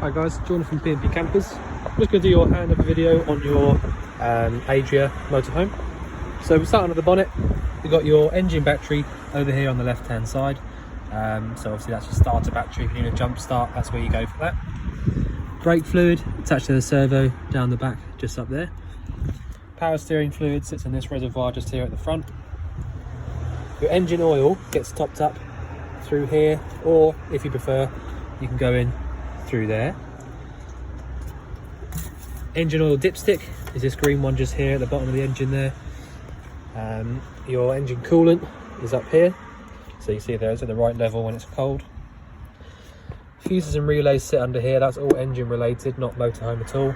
Hi guys, Jordan from P&P Campers. I'm just going to do your handover video on your Adria motorhome. So we start under the bonnet. We've got your engine battery over here on the left hand side. So obviously that's your starter battery. If you need a jump start, that's where you go for that. Brake fluid attached to the servo down the back, just up there. Power steering fluid sits in this reservoir just here at the front. Your engine oil gets topped up through here, or if you prefer, you can go in through there. Engine oil dipstick is this green one just here at the bottom of the engine there. Your engine coolant is up here, so you see there it's at the right level when it's cold. Fuses and relays sit under here. That's all engine related, not motorhome at all.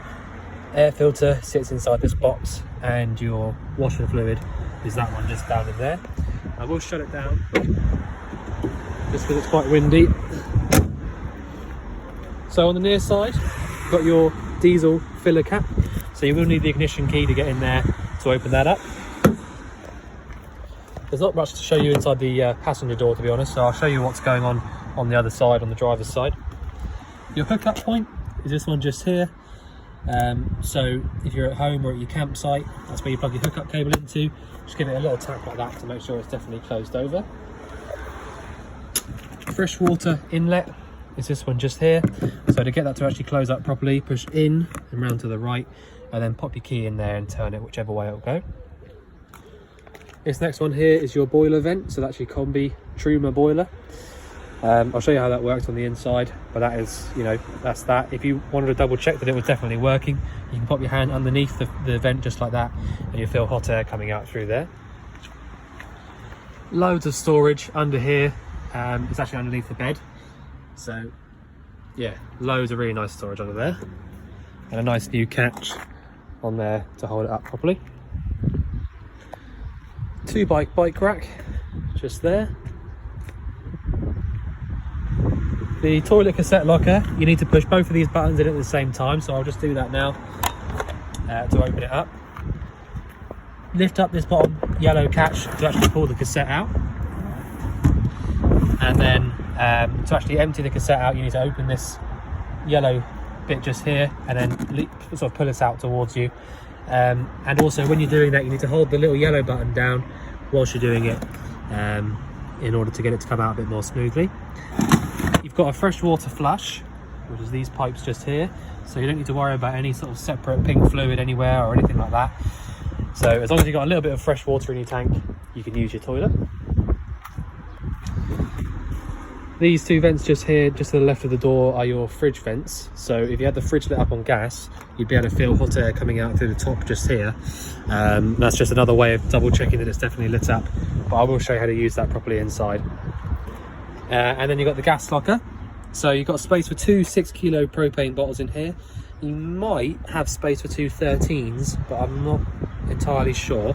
Air filter sits inside this box, and your washer fluid is that one just down in there. I will shut it down just because it's quite windy. So on the near side, you've got your diesel filler cap. So you will need the ignition key to get in there to open that up. There's not much to show you inside the passenger door, to be honest, so I'll show you what's going on the other side, on the driver's side. Your hookup point is this one just here. So if you're at home or at your campsite, that's where you plug your hookup cable into. Just give it a little tap like that to make sure it's definitely closed over. Freshwater inlet is this one just here. So to get that to actually close up properly, push in and round to the right, and then pop your key in there and turn it whichever way it'll go. This next one here is your boiler vent, so that's your combi Truma boiler. I'll show you how that works on the inside, but that is, that's that. If you wanted to double check that it was definitely working, you can pop your hand underneath the vent just like that, and you'll feel hot air coming out through there. Loads of storage under here. It's actually underneath the bed. So yeah, loads of really nice storage under there, and a nice new catch on there to hold it up properly. 2-bike bike rack just there. The toilet cassette locker, you need to push both of these buttons in at the same time, so I'll just do that now to open it up. Lift up this bottom yellow catch to actually pull the cassette out, and then to actually empty the cassette out, you need to open this yellow bit just here and then sort of pull it out towards you. And also when you're doing that, you need to hold the little yellow button down whilst you're doing it, in order to get it to come out a bit more smoothly. You've got a freshwater flush, which is these pipes just here, so you don't need to worry about any sort of separate pink fluid anywhere or anything like that. So as long as you've got a little bit of fresh water in your tank, you can use your toilet. These two vents just here, just to the left of the door, are your fridge vents. So if you had the fridge lit up on gas, you'd be able to feel hot air coming out through the top just here. That's just another way of double checking that it's definitely lit up, but I will show you how to use that properly inside. And then you've got the gas locker. So you've got space for 2 6-kilo propane bottles in here. You might have space for 2 13s, but I'm not entirely sure.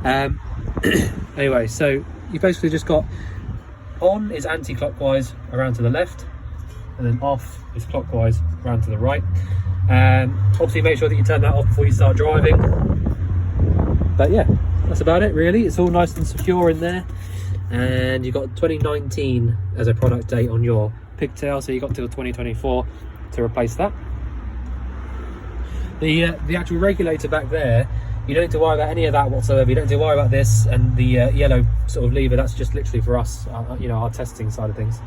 Anyway, so you basically just got on is anti-clockwise around to the left, and then off is clockwise around to the right. Obviously make sure that you turn that off before you start driving. But yeah, that's about it really. It's all nice and secure in there, and you've got 2019 as a product date on your pigtail, so you got till 2024 to replace that. The actual regulator back there, you don't need to worry about any of that whatsoever. You don't need to worry about this and the yellow sort of lever. That's just literally for us, our testing side of things.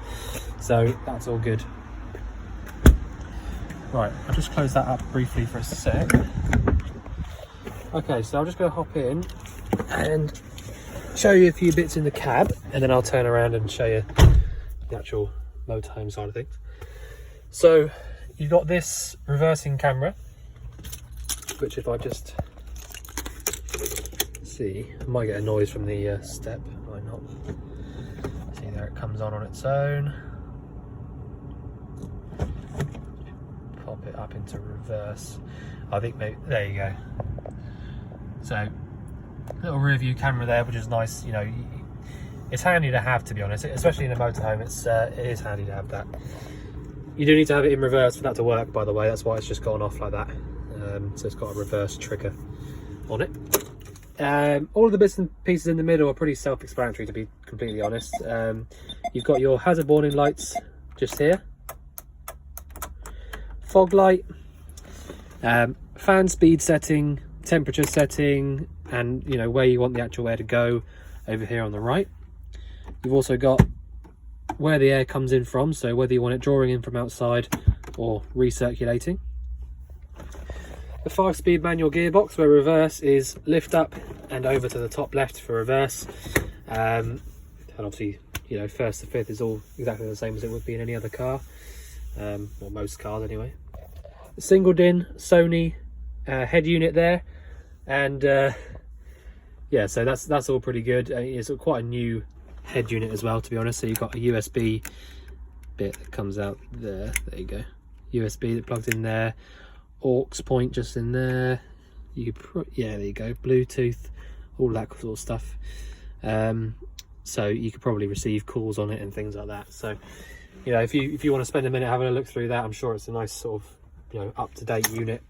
So that's all good. Right, I'll just close that up briefly for a sec. Okay, so I'm just going to hop in and show you a few bits in the cab, and then I'll turn around and show you the actual motorhome side of things. So you've got this reversing camera, which if I just see, I might get a noise from the step, might not. See, there it comes on its own. Pop it up into reverse. I think maybe, there you go. So little rear view camera there, which is nice. It's handy to have, to be honest, especially in a motorhome. It is handy to have that. You do need to have it in reverse for that to work, by the way. That's why it's just gone off like that. So it's got a reverse trigger on it. All of the bits and pieces in the middle are pretty self-explanatory, to be completely honest. You've got your hazard warning lights just here. fog light, fan speed setting, temperature setting, and you know where you want the actual air to go over here on the right. You've also got where the air comes in from, so whether you want it drawing in from outside or recirculating. The 5-speed manual gearbox, where reverse is lift up and over to the top left for reverse, and obviously, you know, first to fifth is all exactly the same as it would be in any other car, or most cars anyway. Single DIN Sony head unit there, and yeah, so that's all pretty good. It's quite a new head unit as well, to be honest. So you've got a USB bit that comes out there. There you go, USB that plugs in there. Aux point just in there. You could yeah, there you go, Bluetooth, all that sort of stuff. So you could probably receive calls on it and things like that. So you know, if you want to spend a minute having a look through that, I'm sure it's a nice sort of, you know, up-to-date unit.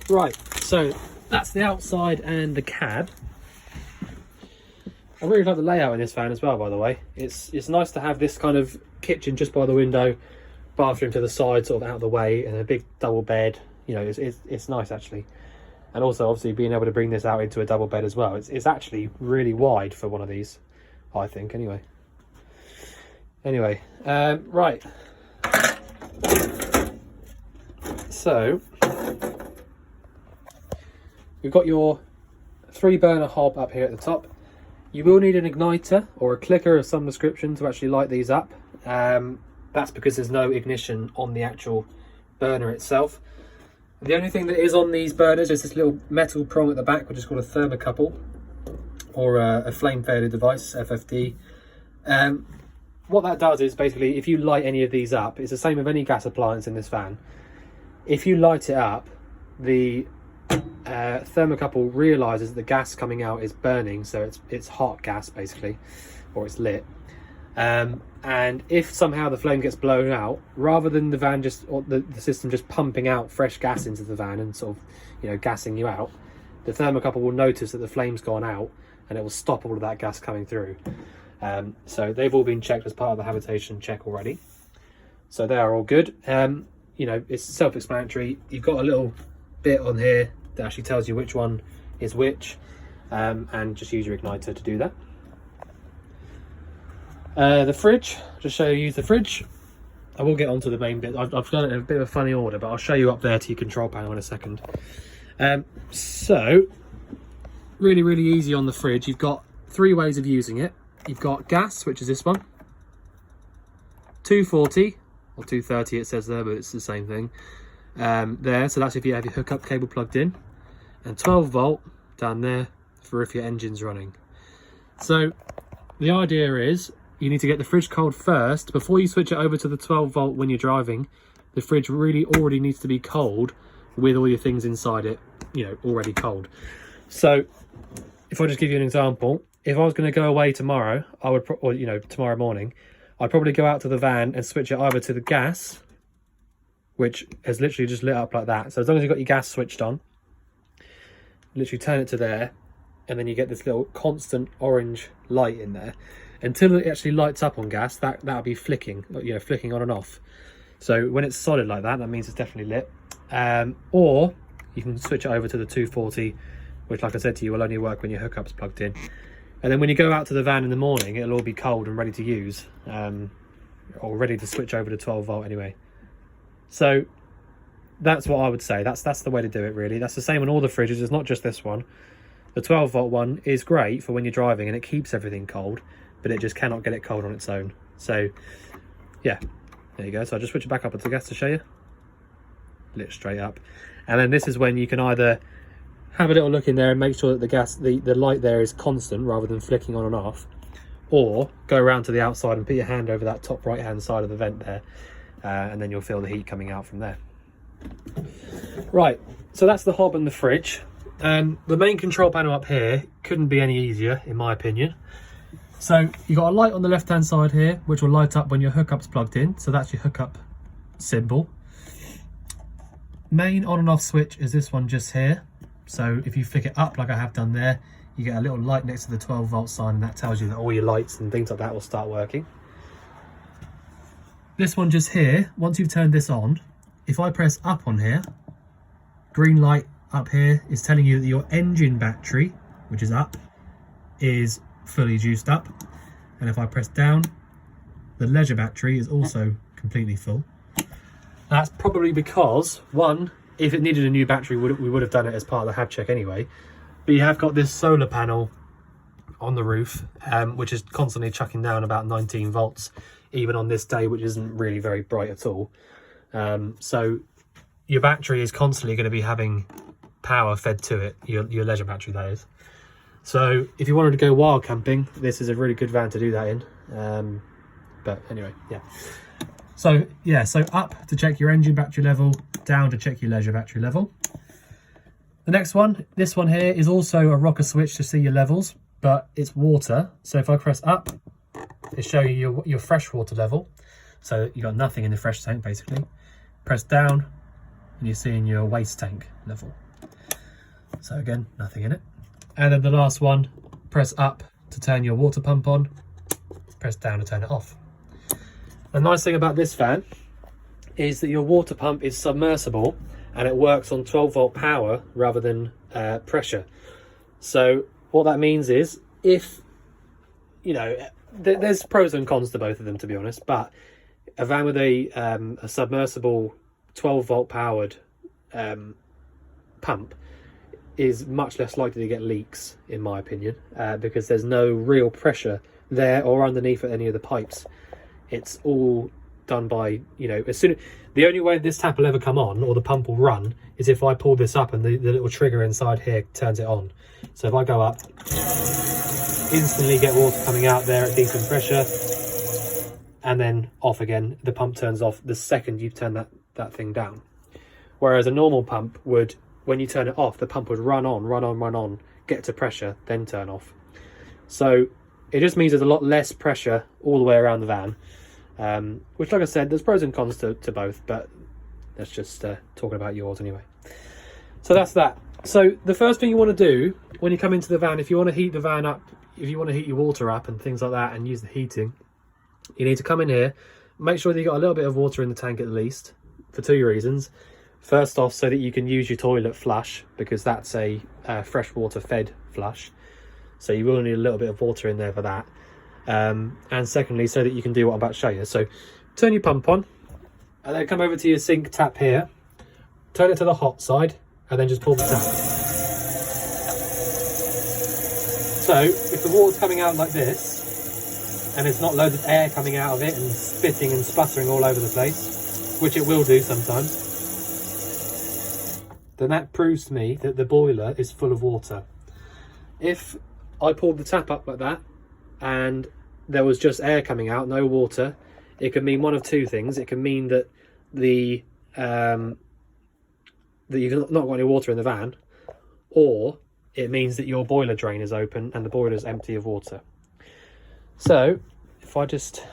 Right, so that's the outside and the cab. I really like the layout in this van as well, by the way. It's nice to have this kind of kitchen just by the window, bathroom to the side, sort of out of the way, and a big double bed. You know, it's nice actually. And also obviously being able to bring this out into a double bed as well. It's actually really wide for one of these, I think, anyway. Right, so we've got your 3-burner hob up here at the top. You will need an igniter or a clicker of some description to actually light these up. That's because there's no ignition on the actual burner itself. The only thing that is on these burners is this little metal prong at the back, which is called a thermocouple, or a flame failure device, FFD. What that does is basically, if you light any of these up, it's the same with any gas appliance in this van. If you light it up, the thermocouple realizes the gas coming out is burning, so it's hot gas basically, or it's lit. And if somehow the flame gets blown out, rather than the van just, or the system just pumping out fresh gas into the van and sort of, you know, gassing you out, the thermocouple will notice that the flame's gone out and it will stop all of that gas coming through. So they've all been checked as part of the habitation check already, so they are all good. You know, it's self-explanatory. You've got a little bit on here that actually tells you which one is which, and just use your igniter to do that. The fridge, just show you the fridge. I will get onto the main bit. I've done it in a bit of a funny order, but I'll show you up there to your control panel in a second. So really easy on the fridge. You've got 3 ways of using it. You've got gas, which is this one, 240 or 230 it says there, but it's the same thing there. So that's if you have your hookup cable plugged in, and 12 volt down there for if your engine's running. So the idea is, you need to get the fridge cold first before you switch it over to the 12 volt when you're driving. The fridge really already needs to be cold with all your things inside it, you know, already cold. So if I just give you an example, if I was going to go away tomorrow, I would, or you know, tomorrow morning, I'd probably go out to the van and switch it either to the gas, which has literally just lit up like that. So as long as you've got your gas switched on, literally turn it to there, and then you get this little constant orange light in there. Until it actually lights up on gas, that'll be flicking, you know, flicking on and off. So when it's solid like that, that means it's definitely lit. Or you can switch it over to the 240, which, like I said to you, will only work when your hookup's plugged in. And then when you go out to the van in the morning, it'll all be cold and ready to use, or ready to switch over to 12 volt anyway. So that's what I would say. That's the way to do it, really. That's the same on all the fridges. It's not just this one. The 12 volt one is great for when you're driving and it keeps everything cold, but it just cannot get it cold on its own. So yeah, there you go. So I'll just switch it back up to gas to show you. Lit straight up. And then this is when you can either have a little look in there and make sure that the gas, the light there is constant rather than flicking on and off, or go around to the outside and put your hand over that top right hand side of the vent there, and then you'll feel the heat coming out from there. Right, so that's the hob and the fridge. The main control panel up here couldn't be any easier in my opinion. So you've got a light on the left hand side here which will light up when your hookup's plugged in, so that's your hookup symbol. Main on and off switch is this one just here. So if you flick it up like I have done there, you get a little light next to the 12 volt sign, and that tells you that all your lights and things like that will start working. this one just here, once you've turned this on, if I press up on here, green light up here is telling you that your engine battery, which is up, is fully juiced up. And if I press down, the leisure battery is also completely full. That's probably because, one, if it needed a new battery, we would have done it as part of the hab check anyway. But you have got this solar panel on the roof, which is constantly chucking down about 19 volts, even on this day, which isn't really very bright at all. So your battery is constantly going to be having power fed to it, your leisure battery that is. So if you wanted to go wild camping, this is a really good van to do that in. But anyway, yeah. So yeah, so up to check your engine battery level, down to check your leisure battery level. The next one, this one here, is also a rocker switch to see your levels, but it's water. So if I press up, it shows you your fresh water level. So you got nothing in the fresh tank basically. Press down and you're seeing your waste tank level. So again, nothing in it. And then the last one, press up to turn your water pump on, press down to turn it off. The nice thing about this van is that your water pump is submersible and it works on 12 volt power rather than pressure. So what that means is, if, you know, there's pros and cons to both of them, to be honest, but a van with a submersible 12 volt powered pump is much less likely to get leaks, in my opinion, because there's no real pressure there or underneath at any of the pipes. It's all done by, you know, the only way this tap will ever come on or the pump will run is if I pull this up and the little trigger inside here turns it on. So if I go up, instantly get water coming out there at decent pressure, and then off again. The pump turns off the second you turn that thing down. Whereas a normal pump would, when you turn it off, the pump would run on, get to pressure, then turn off. So it just means there's a lot less pressure all the way around the van, which, like I said, there's pros and cons to both, but let's just talking about yours anyway. So that's that. So the first thing you want to do when you come into the van, if you want to heat the van up, if you want to heat your water up and things like that and use the heating, you need to come in here, make sure that you've got a little bit of water in the tank at least, for two reasons. First off, so that you can use your toilet flush, because that's a freshwater fed flush. So you will need a little bit of water in there for that. And secondly, so that you can do what I'm about to show you. So turn your pump on, and then come over to your sink tap here, turn it to the hot side, and then just pull the tap. So if the water's coming out like this, and it's not loads of air coming out of it and spitting and sputtering all over the place, which it will do sometimes, then that proves to me that the boiler is full of water. If I pulled the tap up like that and there was just air coming out, no water, it can mean one of two things. It can mean that that you've not got any water in the van, or it means that your boiler drain is open and the boiler is empty of water. So if I just,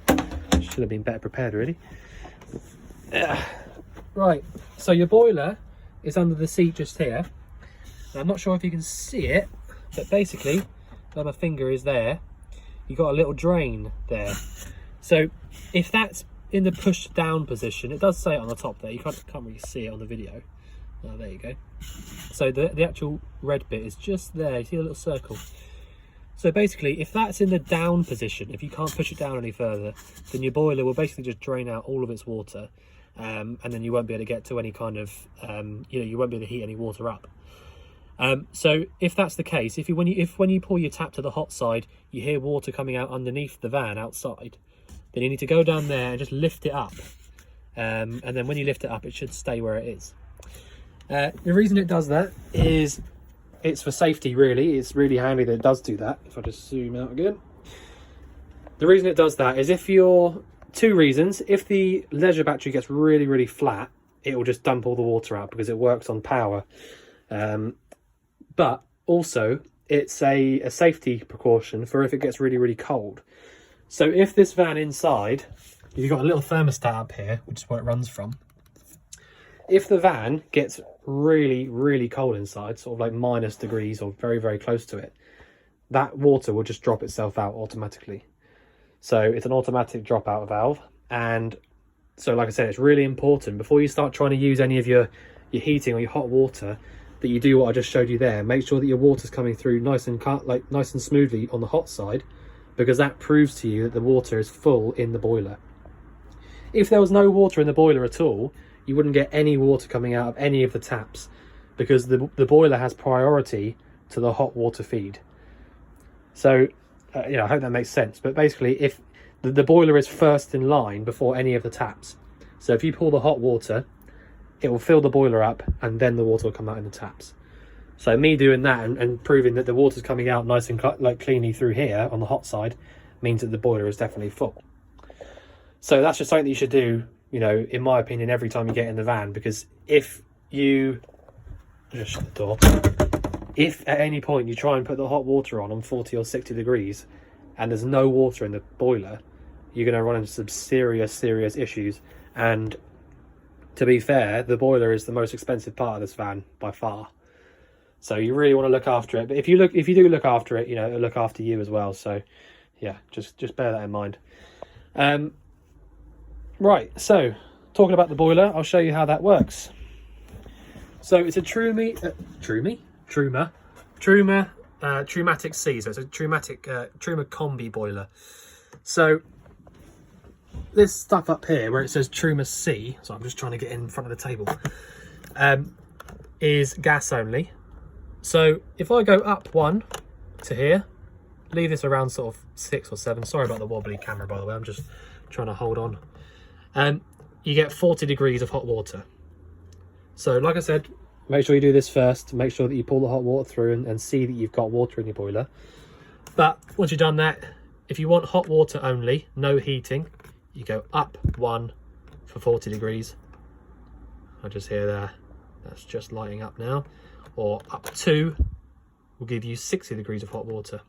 should have been better prepared really. Right, so your boiler is under the seat just here. Now, I'm not sure if you can see it, but basically where my finger is there, you've got a little drain there. So if that's in the push down position, it does say it on the top there, you can't really see it on the video. Oh, there you go. So the actual red bit is just there, you see a little circle. So basically, if that's in the down position, if you can't push it down any further, then your boiler will basically just drain out all of its water, and then you won't be able to get to any kind of, you won't be able to heat any water up. So if that's the case, when you pull your tap to the hot side, you hear water coming out underneath the van outside, then you need to go down there and just lift it up. And then when you lift it up, it should stay where it is. The reason it does that is it's for safety, really. It's really handy that it does do that. If I just zoom out again. The reason it does that is two reasons. If the leisure battery gets really, really flat, it will just dump all the water out because it works on power. But also, it's a safety precaution for if it gets really, really cold. So if this van inside, you've got a little thermostat up here, which is where it runs from. If the van gets really, really cold inside, sort of like -degrees or very, very close to it, that water will just drop itself out automatically. So it's an automatic dropout valve. And so like I said, it's really important before you start trying to use any of your heating or your hot water that you do what I just showed you there. Make sure that your water's coming through nice and smoothly on the hot side, because that proves to you that the water is full in the boiler. If there was no water in the boiler at all, you wouldn't get any water coming out of any of the taps, because the boiler has priority to the hot water feed. So you know, I hope that makes sense. But basically, if the boiler is first in line before any of the taps, so if you pour the hot water, it will fill the boiler up, and then the water will come out in the taps. So me doing that and proving that the water's coming out nice and cleanly through here on the hot side means that the boiler is definitely full. So that's just something that you should do, you know, in my opinion, every time you get in the van. Because if you just shut the door, if at any point you try and put the hot water on 40 or 60 degrees and there's no water in the boiler, you're going to run into some serious issues. And to be fair, the boiler is the most expensive part of this van by far. So you really want to look after it. But if you do look after it, you know, it'll look after you as well. So yeah, just bear that in mind. Right, so talking about the boiler, I'll show you how that works. So it's a Truma Trumatic C. So it's a Truma combi boiler. So this stuff up here where it says Truma C, so I'm just trying to get in front of the table, is gas only. So if I go up one to here, leave this around sort of 6 or 7. Sorry about the wobbly camera, by the way. I'm just trying to hold on. You get 40 degrees of hot water. So like I said, make sure you do this first. Make sure that you pull the hot water through and see that you've got water in your boiler. But once you've done that, if you want hot water only, no heating, you go up 1 for 40 degrees. I just hear there, that's just lighting up now. Or up 2 will give you 60 degrees of hot water.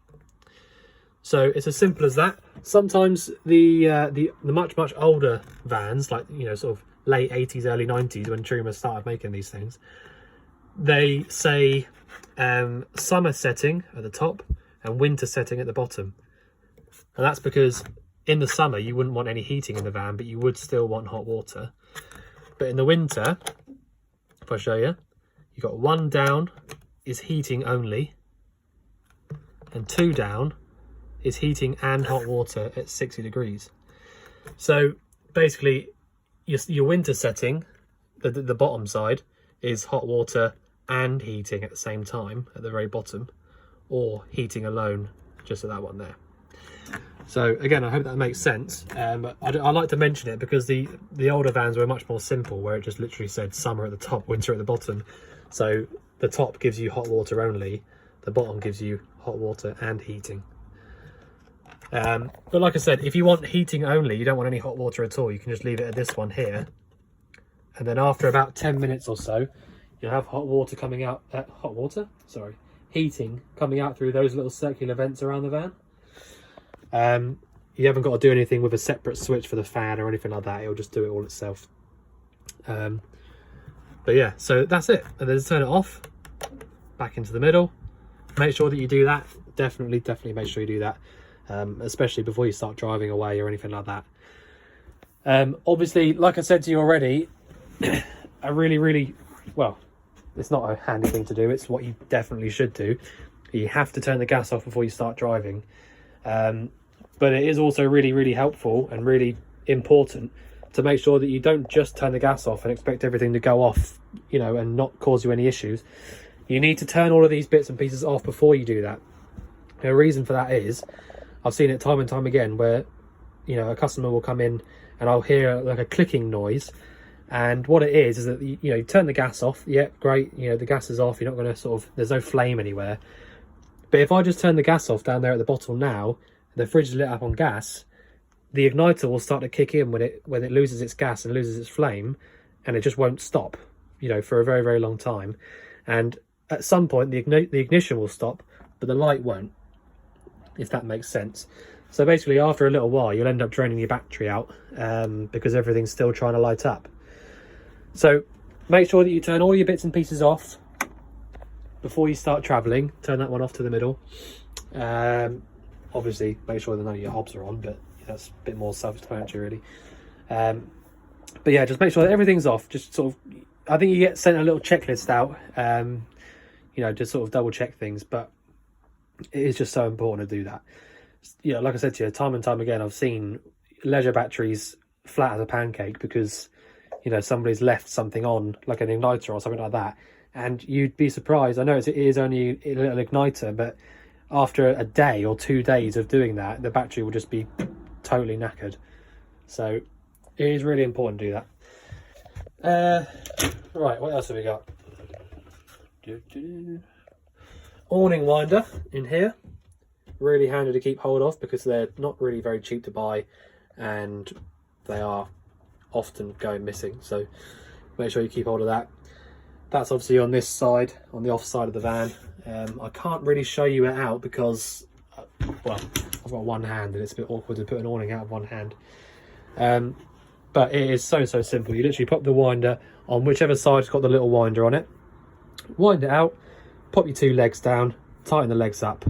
So it's as simple as that. Sometimes the much older vans, like, you know, sort of late 80s, early 90s, when Truma started making these things, they say summer setting at the top and winter setting at the bottom. And that's because in the summer you wouldn't want any heating in the van, but you would still want hot water. But in the winter, if I show you, you've got 1 down is heating only, and 2 down is heating and hot water at 60 degrees. So basically your winter setting, the bottom side, is hot water and heating at the same time at the very bottom, or heating alone just at that one there. So again, I hope that makes sense. But I like to mention it because the older vans were much more simple, where it just literally said summer at the top, winter at the bottom. So the top gives you hot water only, the bottom gives you hot water and heating. But like I said, if you want heating only, you don't want any hot water at all, you can just leave it at this one here. And then after about 10 minutes or so, you'll have heating coming out through those little circular vents around the van. You haven't got to do anything with a separate switch for the fan or anything like that. It'll just do it all itself. But yeah, so that's it. And then turn it off, back into the middle. Make sure that you do that. Definitely make sure you do that. Especially before you start driving away or anything like that. Obviously, like I said to you already, a really, well, it's not a handy thing to do, it's what you definitely should do. You have to turn the gas off before you start driving. But it is also really helpful and really important to make sure that you don't just turn the gas off and expect everything to go off, you know, and not cause you any issues. You need to turn all of these bits and pieces off before you do that. The reason for that is, I've seen it time and time again where, you know, a customer will come in and I'll hear like a clicking noise, and what it is that, you know, you turn the gas off. Yeah, great, you know, the gas is off, you're not going to sort of, there's no flame anywhere. But if I just turn the gas off down there at the bottom now, the fridge is lit up on gas, the igniter will start to kick in when it loses its gas and loses its flame, and it just won't stop, you know, for a very long time. And at some point the ignition will stop, but the light won't, if that makes sense. So basically, after a little while, you'll end up draining your battery out because everything's still trying to light up. So make sure that you turn all your bits and pieces off before you start traveling. Turn that one off to the middle. Obviously, make sure that none of your hobs are on, but that's a bit more self-explanatory, really. But yeah, just make sure that everything's off. Just sort of, I think you get sent a little checklist out, you know, just sort of double check things, but it is just so important to do that. You know, like I said to you, time and time again, I've seen leisure batteries flat as a pancake because, you know, somebody's left something on, like an igniter or something like that, and you'd be surprised. I know it is only a little igniter, but after a day or 2 days of doing that, the battery will just be totally knackered. So it is really important to do that. Right, what else have we got? Awning winder in here. Really handy to keep hold of because they're not really very cheap to buy and they are often going missing, so make sure you keep hold of that. That's obviously on this side, on the off side of the van. I can't really show you it out because, well, I've got one hand and it's a bit awkward to put an awning out of one hand. But it is so simple. You literally pop the winder on whichever side's got the little winder on it, wind it out, pop your 2 legs down, tighten the legs up,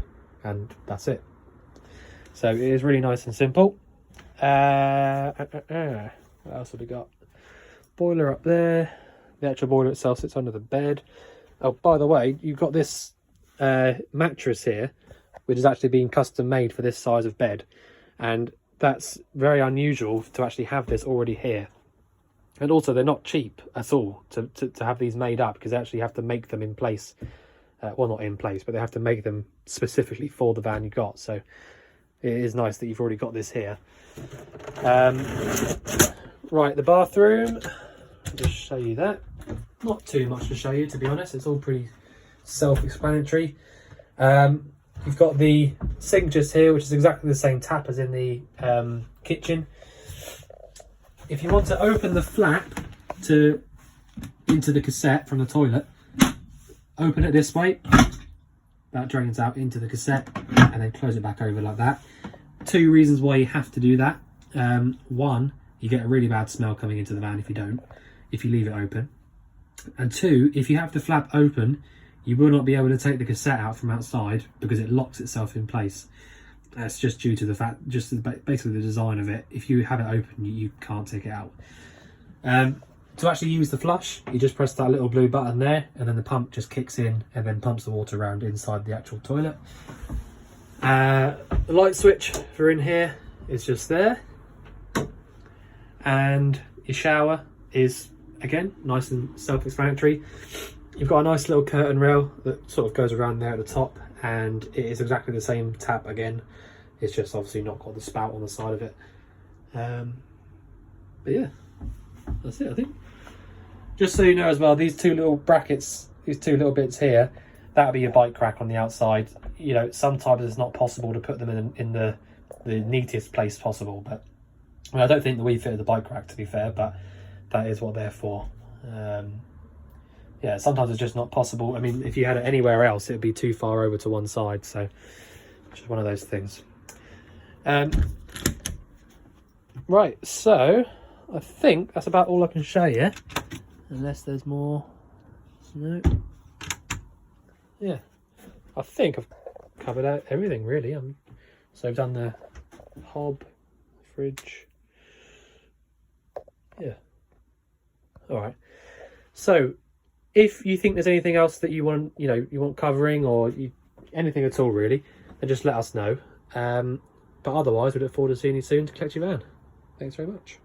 and that's it. So it is really nice and simple. What else have we got? Boiler up there. The actual boiler itself sits under the bed. Oh, by the way, you've got this mattress here, which has actually been custom made for this size of bed, and that's very unusual to actually have this already here. And also, they're not cheap at all to have these made up, because they actually have to make them in place. Well, not in place, but they have to make them specifically for the van you got. So it is nice that you've already got this here. Right, the bathroom. I'll just show you that. Not too much to show you, to be honest. It's all pretty self-explanatory. You've got the sink just here, which is exactly the same tap as in the kitchen. If you want to open the flap into the cassette from the toilet, open it this way. That drains out into the cassette, and then close it back over like that. 2 reasons why you have to do that. 1, you get a really bad smell coming into the van if you leave it open. And 2, if you have the flap open, you will not be able to take the cassette out from outside because it locks itself in place. That's just due to the fact, basically the design of it. If you have it open, you can't take it out. To actually use the flush, you just press that little blue button there, and then the pump just kicks in and then pumps the water around inside the actual toilet. The light switch for in here is just there, and your shower is, again, nice and self-explanatory. You've got a nice little curtain rail that sort of goes around there at the top, and it is exactly the same tap again. It's just obviously not got the spout on the side of it. But yeah, that's it, I think. Just so you know as well, these 2 little brackets, these 2 little bits here, that'll be your bike rack on the outside. You know, sometimes it's not possible to put them in the neatest place possible, but I don't think that we fitted the bike rack, to be fair, but that is what they're for. Yeah, sometimes it's just not possible. I mean, if you had it anywhere else, it would be too far over to one side, so just one of those things. Right, so I think that's about all I can show you, unless there's more. No. Yeah, I think I've covered out everything really. So I've done the hob, fridge. Yeah. All right. So if you think there's anything else that you want, you want covering, or anything at all really, then just let us know. But otherwise, we look forward to seeing you soon to collect your van. Thanks very much.